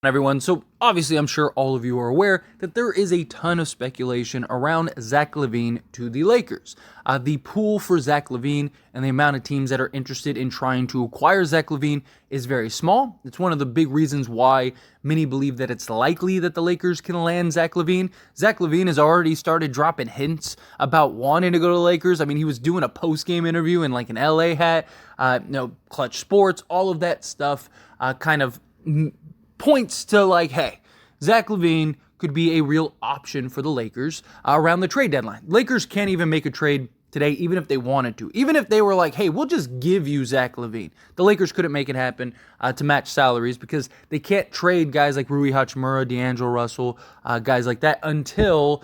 Everyone. So obviously, I'm sure all of you are aware that there is a ton of speculation around Zach Lavine to the Lakers. The pool for Zach Lavine and the amount of teams that are interested in trying to acquire Zach Lavine is very small. It's one of the big reasons why many believe that it's likely that the Lakers can land Zach Lavine. Zach Lavine has already started dropping hints about wanting to go to the Lakers. I mean, he was doing a post-game interview in like an LA hat, Clutch Sports, all of that stuff kind of points to like, hey, Zach Lavine could be a real option for the Lakers around the trade deadline. Lakers can't even make a trade today, even if they wanted to. Even if they were like, hey, we'll just give you Zach Lavine. The Lakers couldn't make it happen to match salaries because they can't trade guys like Rui Hachimura, D'Angelo Russell, guys like that until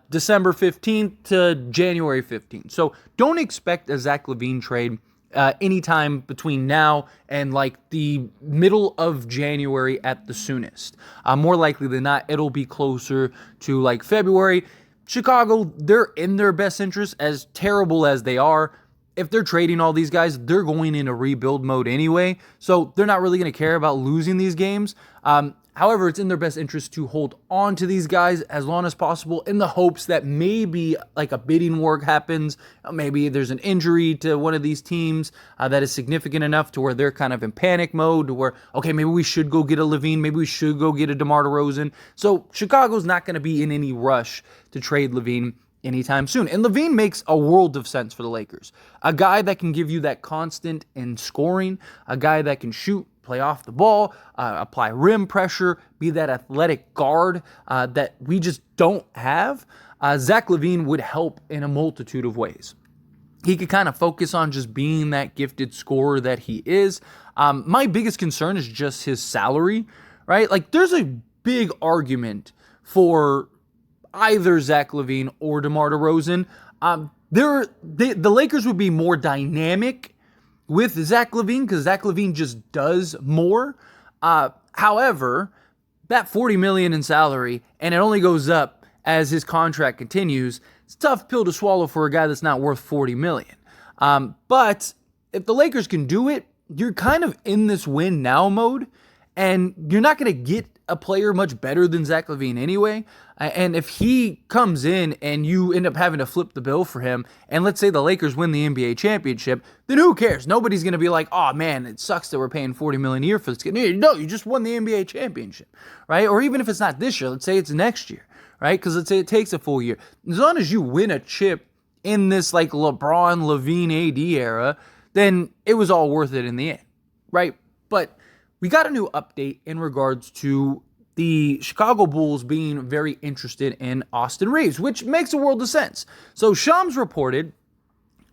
December 15th to January 15th. So don't expect a Zach Lavine trade anytime between now and like the middle of January at the soonest. More likely than not, it'll be closer to like February. Chicago, they're in their best interest, as terrible as they are. If they're trading all these guys, they're going in a rebuild mode anyway, so they're not really going to care about losing these games. However, it's in their best interest to hold on to these guys as long as possible in the hopes that maybe like a bidding war happens. Maybe there's an injury to one of these teams that is significant enough to where they're kind of in panic mode, to where, okay, maybe we should go get a Lavine, maybe we should go get a DeMar DeRozan. So Chicago's not going to be in any rush to trade Lavine anytime soon. And Lavine makes a world of sense for the Lakers. A guy that can give you that constant in scoring, a guy that can shoot, play off the ball, apply rim pressure, be that athletic guard that we just don't have. Zach Lavine would help in a multitude of ways. He could kind of focus on just being that gifted scorer that he is. My biggest concern is just his salary, right? Like, there's a big argument for either Zach Lavine or DeMar DeRozan. The Lakers would be more dynamic with Zach Lavine because Zach Lavine just does more. However, that $40 million in salary, and it only goes up as his contract continues, it's a tough pill to swallow for a guy that's not worth $40 million. But if the Lakers can do it, you're kind of in this win now mode, and you're not going to get a player much better than Zach Lavine anyway. And if he comes in and you end up having to flip the bill for him, and let's say the Lakers win the NBA championship, then who cares? Nobody's going to be like, oh man, it sucks that we're paying $40 million a year for this kid. No, you just won the NBA championship, right? Or even if it's not this year, let's say it's next year, right? Because let's say it takes a full year. As long as you win a chip in this like LeBron, Lavine, AD era, then it was all worth it in the end, right? But we got a new update in regards to the Chicago Bulls being very interested in Austin Reaves, which makes a world of sense. So Shams reported,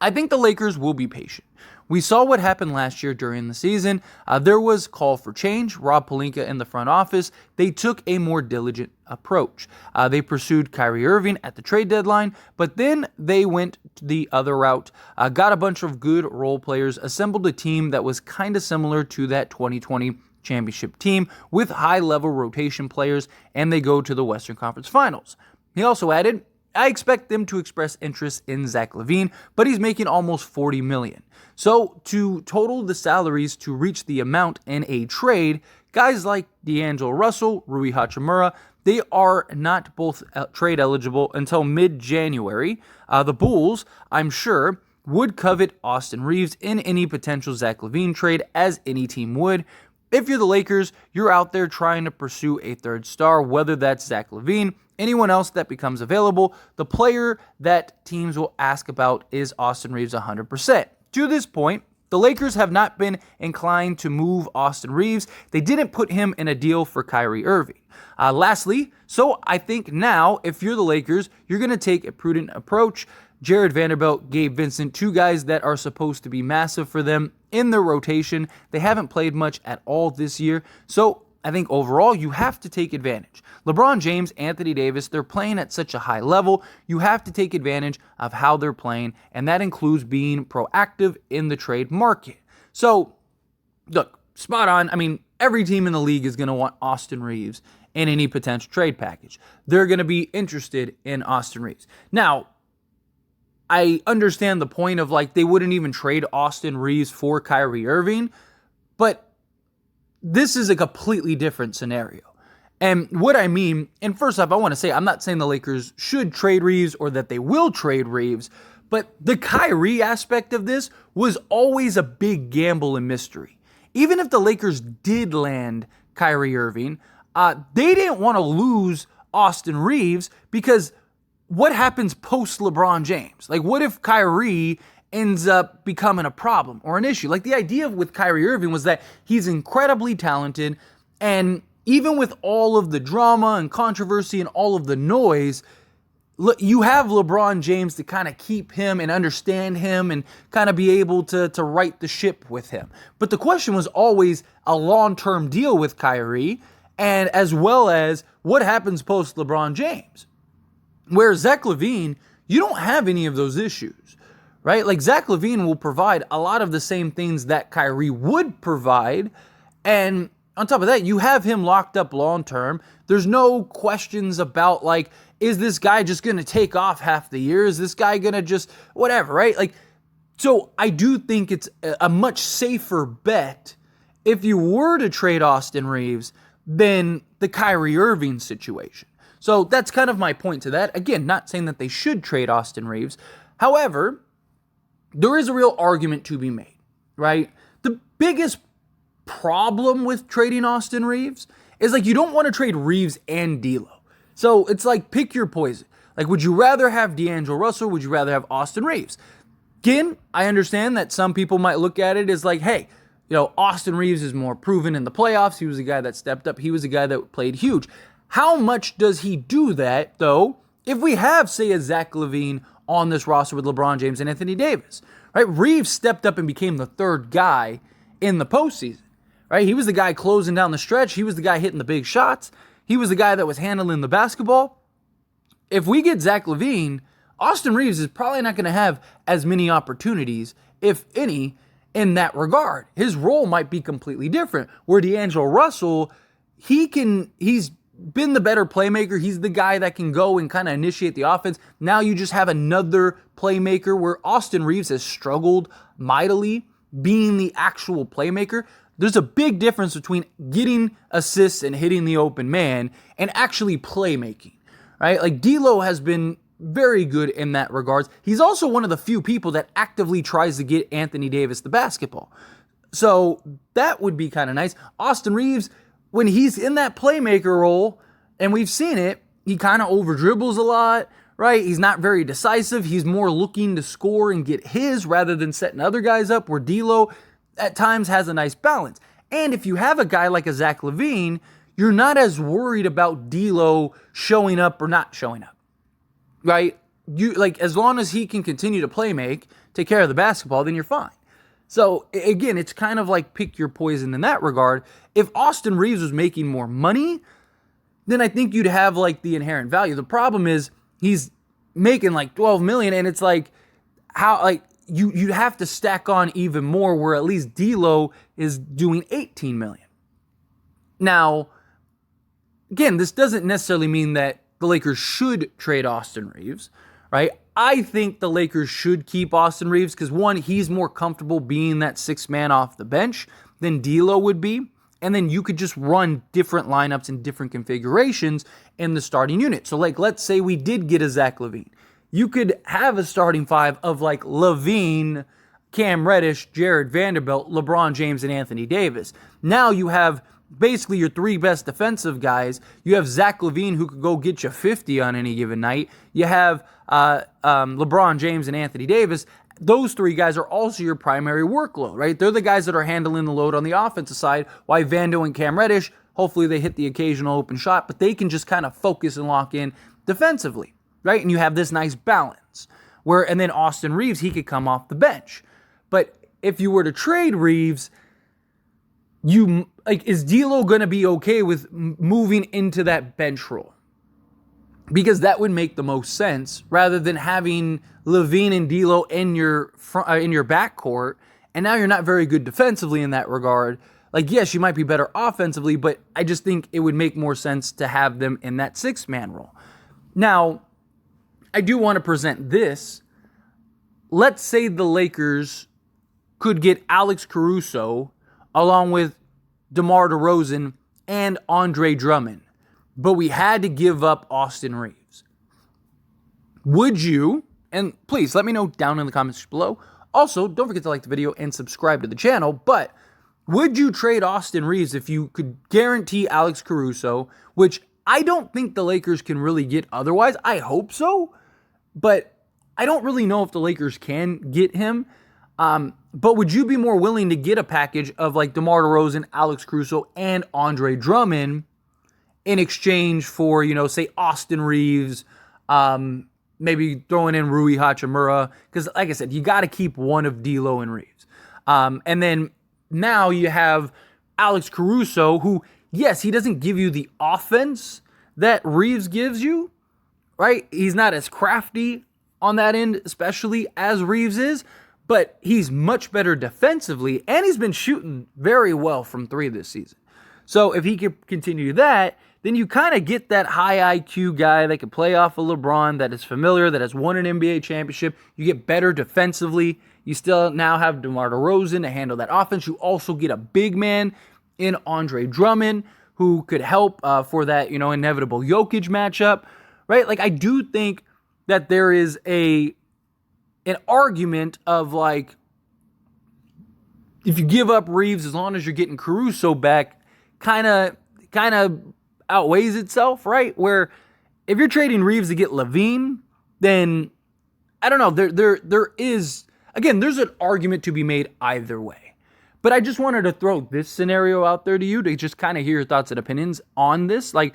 I think the Lakers will be patient. We saw what happened last year during the season. There was call for change. Rob Pelinka in the front office, they took a more diligent approach. They pursued Kyrie Irving at the trade deadline, but then they went the other route, got a bunch of good role players, assembled a team that was kind of similar to that 2020 championship team with high-level rotation players, and they go to the Western Conference Finals. He also added, I expect them to express interest in Zach Lavine, but he's making almost $40 million. So to total the salaries to reach the amount in a trade, guys like D'Angelo Russell, Rui Hachimura, they are not both trade eligible until mid-January. The Bulls, I'm sure, would covet Austin Reaves in any potential Zach Lavine trade, as any team would. If you're the Lakers, you're out there trying to pursue a third star, whether that's Zach Lavine, anyone else that becomes available. The player that teams will ask about is Austin Reaves 100%. To this point, the Lakers have not been inclined to move Austin Reaves. They didn't put him in a deal for Kyrie Irving. Lastly, so I think now, if you're the Lakers, you're going to take a prudent approach. Jared Vanderbilt, Gabe Vincent, two guys that are supposed to be massive for them in their rotation. They haven't played much at all this year, so I think overall you have to take advantage. LeBron James, Anthony Davis, they're playing at such a high level. You have to take advantage of how they're playing, and that includes being proactive in the trade market. So, look, spot on. I mean, every team in the league is going to want Austin Reaves in any potential trade package. They're going to be interested in Austin Reaves. Now, I understand the point of like they wouldn't even trade Austin Reaves for Kyrie Irving, but this is a completely different scenario. And what I mean, and first off, I want to say, I'm not saying the Lakers should trade Reaves or that they will trade Reaves, but the Kyrie aspect of this was always a big gamble and mystery. Even if the Lakers did land Kyrie Irving, they didn't want to lose Austin Reaves because what happens post LeBron James? Like, what if Kyrie ends up becoming a problem or an issue? Like, the idea with Kyrie Irving was that he's incredibly talented, and even with all of the drama and controversy and all of the noise, you have LeBron James to kind of keep him and understand him and kind of be able to right the ship with him. But the question was always a long-term deal with Kyrie, and as well as what happens post LeBron James. Where Zach Lavine, you don't have any of those issues, right? Like, Zach Lavine will provide a lot of the same things that Kyrie would provide, and on top of that, you have him locked up long-term. There's no questions about, like, is this guy just going to take off half the year? Is this guy going to just whatever, right? Like, so I do think it's a much safer bet if you were to trade Austin Reaves than the Kyrie Irving situation. So that's kind of my point to that. Again, not saying that they should trade Austin Reaves. However, there is a real argument to be made, right? The biggest problem with trading Austin Reaves is, like, you don't want to trade Reaves and D'Lo. So it's like, pick your poison. Like, would you rather have D'Angelo Russell? Would you rather have Austin Reaves? Again, I understand that some people might look at it as like, hey, Austin Reaves is more proven in the playoffs. He was a guy that stepped up. He was a guy that played huge. How much does he do that, though, if we have, say, a Zach Lavine on this roster with LeBron James and Anthony Davis? Right? Reaves stepped up and became the third guy in the postseason. Right? He was the guy closing down the stretch. He was the guy hitting the big shots. He was the guy that was handling the basketball. If we get Zach Lavine, Austin Reaves is probably not going to have as many opportunities, if any, in that regard. His role might be completely different. Where D'Angelo Russell, he's been the better playmaker. He's the guy that can go and kind of initiate the offense. Now you just have another playmaker, where Austin Reaves has struggled mightily being the actual playmaker. There's a big difference between getting assists and hitting the open man and actually playmaking, right? Like, D'Lo has been very good in that regards. He's also one of the few people that actively tries to get Anthony Davis the basketball. So that would be kind of nice. Austin Reaves, when he's in that playmaker role, and we've seen it, he kind of over dribbles a lot, right? He's not very decisive. He's more looking to score and get his rather than setting other guys up, where D'Lo at times has a nice balance. And if you have a guy like a Zach Lavine, you're not as worried about D'Lo showing up or not showing up, right? As long as he can continue to take care of the basketball, then you're fine. So again, it's kind of like pick your poison in that regard. If Austin Reaves was making more money, then I think you'd have, like, the inherent value. The problem is he's making like $12 million, and it's like, how, like, you'd have to stack on even more, where at least D'Lo is doing $18 million. Now, again, this doesn't necessarily mean that the Lakers should trade Austin Reaves, right? I think the Lakers should keep Austin Reaves because, one, he's more comfortable being that sixth man off the bench than D'Lo would be. And then you could just run different lineups and different configurations in the starting unit. So, like, let's say we did get a Zach Lavine. You could have a starting five of, like, Lavine, Cam Reddish, Jared Vanderbilt, LeBron James, and Anthony Davis. Now you have basically your three best defensive guys. You have Zach Lavine, who could go get you 50 on any given night. You have LeBron James and Anthony Davis. Those three guys are also your primary workload, right? They're the guys that are handling the load on the offensive side, while Vando and Cam Reddish, hopefully they hit the occasional open shot, but they can just kind of focus and lock in defensively, right? And you have this nice balance and then Austin Reaves, he could come off the bench. But if you were to trade Reaves, is D'Lo going to be okay with moving into that bench role? Because that would make the most sense, rather than having Lavine and D'Lo in your backcourt, and now you're not very good defensively in that regard. Like, yes, you might be better offensively, but I just think it would make more sense to have them in that six-man role. Now, I do want to present this. Let's say the Lakers could get Alex Caruso along with DeMar DeRozan and Andre Drummond. but we had to give up Austin Reaves. Would you, and please let me know down in the comments below. Also, don't forget to like the video and subscribe to the channel, but would you trade Austin Reaves if you could guarantee Alex Caruso, which I don't think the Lakers can really get otherwise. I hope so, but I don't really know if the Lakers can get him. But would you be more willing to get a package of like DeMar DeRozan, Alex Caruso, and Andre Drummond in exchange for, say Austin Reaves, maybe throwing in Rui Hachimura? Because like I said, you got to keep one of D'Lo and Reaves. And then now you have Alex Caruso, who, yes, he doesn't give you the offense that Reaves gives you, right? He's not as crafty on that end, especially as Reaves is, but he's much better defensively, and he's been shooting very well from three this season. So if he can continue that, then you kind of get that high IQ guy that can play off of LeBron, that is familiar, that has won an NBA championship. You get better defensively. You still now have DeMar DeRozan to handle that offense. You also get a big man in Andre Drummond who could help for that, inevitable Jokic matchup, right? Like, I do think that there is an argument of, like, if you give up Reaves, as long as you're getting Caruso back, kind of outweighs itself, right? Where if you're trading Reaves to get Lavine, then I don't know. There is, again, there's an argument to be made either way. But I just wanted to throw this scenario out there to you to just kind of hear your thoughts and opinions on this. Like,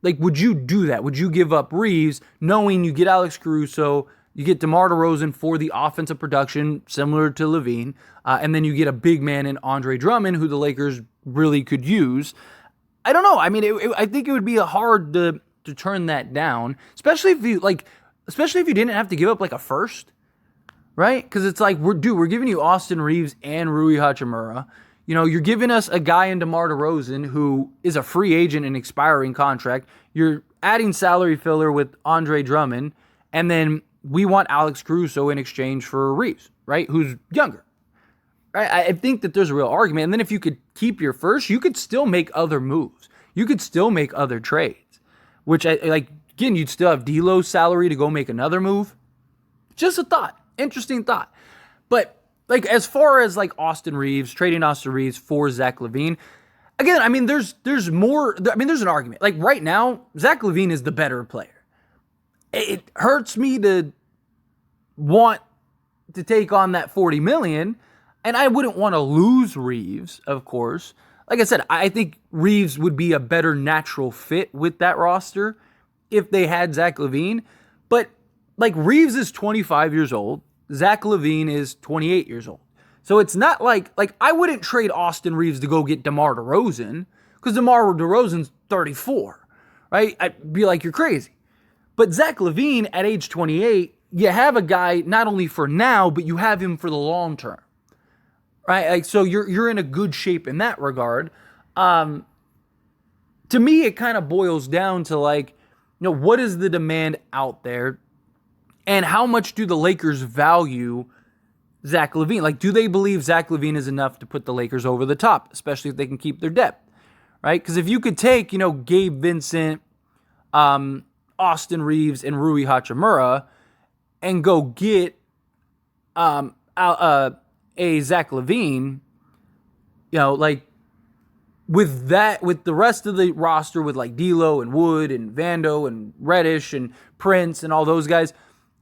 would you do that? Would you give up Reaves knowing you get Alex Caruso, you get DeMar DeRozan for the offensive production similar to Lavine, and then you get a big man in Andre Drummond who the Lakers really could use? I don't know. I mean, I think it would be hard to turn that down, especially if you didn't have to give up like a first, right? Because it's like, we're giving you Austin Reaves and Rui Hachimura. You're giving us a guy in DeMar DeRozan who is a free agent and expiring contract. You're adding salary filler with Andre Drummond, and then we want Alex Caruso in exchange for Reaves, right? Who's younger. Right? I think that there's a real argument. And then if you could keep your first, you could still make other moves. You could still make other trades, which again, you'd still have D'Lo's salary to go make another move. Just a thought. Interesting thought. But like, as far as like Austin Reaves, trading Austin Reaves for Zach Lavine, again, I mean, there's more. I mean, there's an argument. Like right now, Zach Lavine is the better player. It hurts me to want to take on that $40 million, and I wouldn't want to lose Reaves, of course. Like I said, I think Reaves would be a better natural fit with that roster if they had Zach Lavine. But like, Reaves is 25 years old. Zach Lavine is 28 years old. So it's not like I wouldn't trade Austin Reaves to go get DeMar DeRozan, because DeMar DeRozan's 34, right? I'd be like, you're crazy. But Zach Lavine at age 28, you have a guy not only for now, but you have him for the long term, right? Like, so you're in a good shape in that regard. To me, it kind of boils down to like, what is the demand out there? And how much do the Lakers value Zach Lavine? Like, do they believe Zach Lavine is enough to put the Lakers over the top, especially if they can keep their depth, right? Because if you could take, Gabe Vincent, Austin Reaves, and Rui Hachimura and go get a Zach Lavine, like, with the rest of the roster, with like D'Lo and Wood and Vando and Reddish and Prince and all those guys,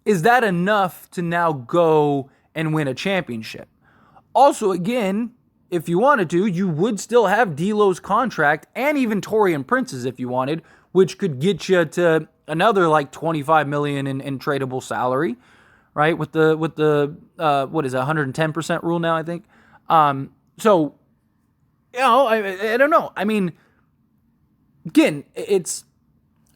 is that enough to now go and win a championship? Also, again, if you wanted to, you would still have D'Lo's contract and even Taurean Prince's if you wanted, which could get you to another like $25 million in tradable salary, right? With the what is it, 110% rule now, I think. So, I don't know. I mean, again,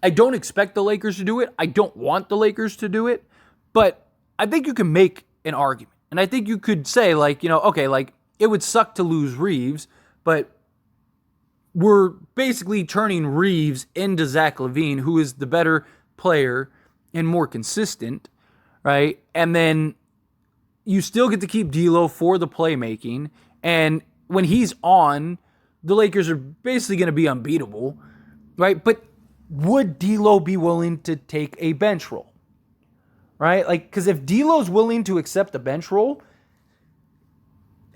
I don't expect the Lakers to do it. I don't want the Lakers to do it. But I think you can make an argument. And I think you could say, like, okay, like, it would suck to lose Reaves, but we're basically turning Reaves into Zach Lavine, who is the better player and more consistent, right? And then you still get to keep D'Lo for the playmaking. And when he's on, the Lakers are basically going to be unbeatable, right? But would D'Lo be willing to take a bench role? Right? Like, because if D'Lo's willing to accept a bench role,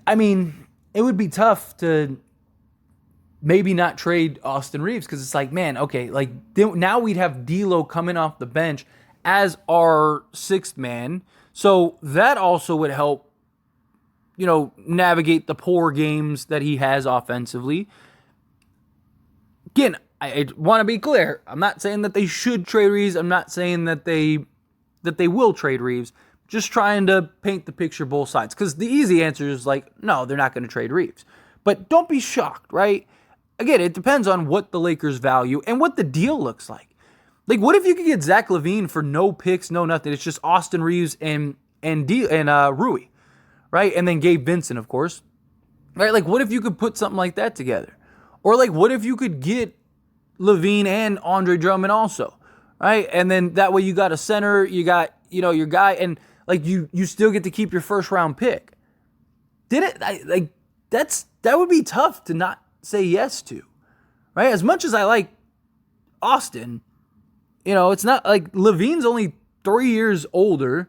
I mean, it would be tough to maybe not trade Austin Reaves, because it's like, man, okay, like now we'd have D'Lo coming off the bench as our sixth man. So that also would help, navigate the poor games that he has offensively. Again, I want to be clear. I'm not saying that they should trade Reaves. I'm not saying that they will trade Reaves. Just trying to paint the picture both sides. Because the easy answer is like, no, they're not going to trade Reaves. But don't be shocked, right? Again, it depends on what the Lakers value and what the deal looks like. Like, what if you could get Zach Lavine for no picks, no nothing? It's just Austin Reaves and Rui, right? And then Gabe Vincent, of course. Right? Like, what if you could put something like that together? Or like, what if you could get Lavine and Andre Drummond also, right? And then that way you got a center, you got, your guy, and like you still get to keep your first round pick. That would be tough to not say yes to, right? As much as I like Austin, it's not like Lavine's only 3 years older,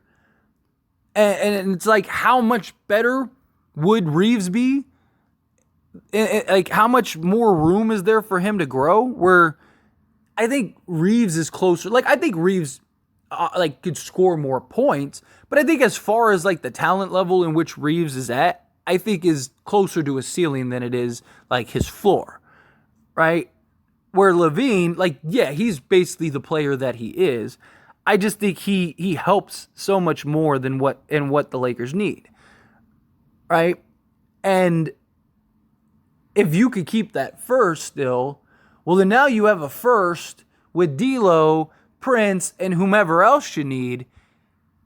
and it's like, how much better would Reaves be? Like, how much more room is there for him to grow? Where I think Reaves is closer. Like, I think Reaves could score more points, but I think as far as like the talent level in which Reaves is at, I think is closer to a ceiling than it is like his floor, right? Where Lavine, like, yeah, he's basically the player that he is. I just think he helps so much more than what the Lakers need, right? And if you could keep that first still, well, then now you have a first with D'Lo, Prince, and whomever else you need.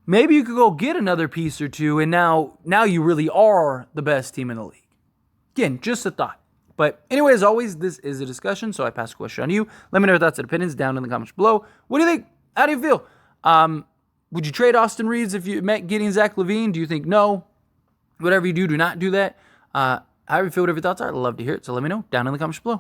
Maybe you could go get another piece or two, and now you really are the best team in the league. Again, just a thought. But anyway, as always, this is a discussion, so I pass the question on to you. Let me know your thoughts and opinions down in the comments below. What do you think? How do you feel? Would you trade Austin Reaves if you meant getting Zach Lavine? Do you think no? Whatever you do not do that. However you feel, whatever your thoughts are, I'd love to hear it. So let me know down in the comments below.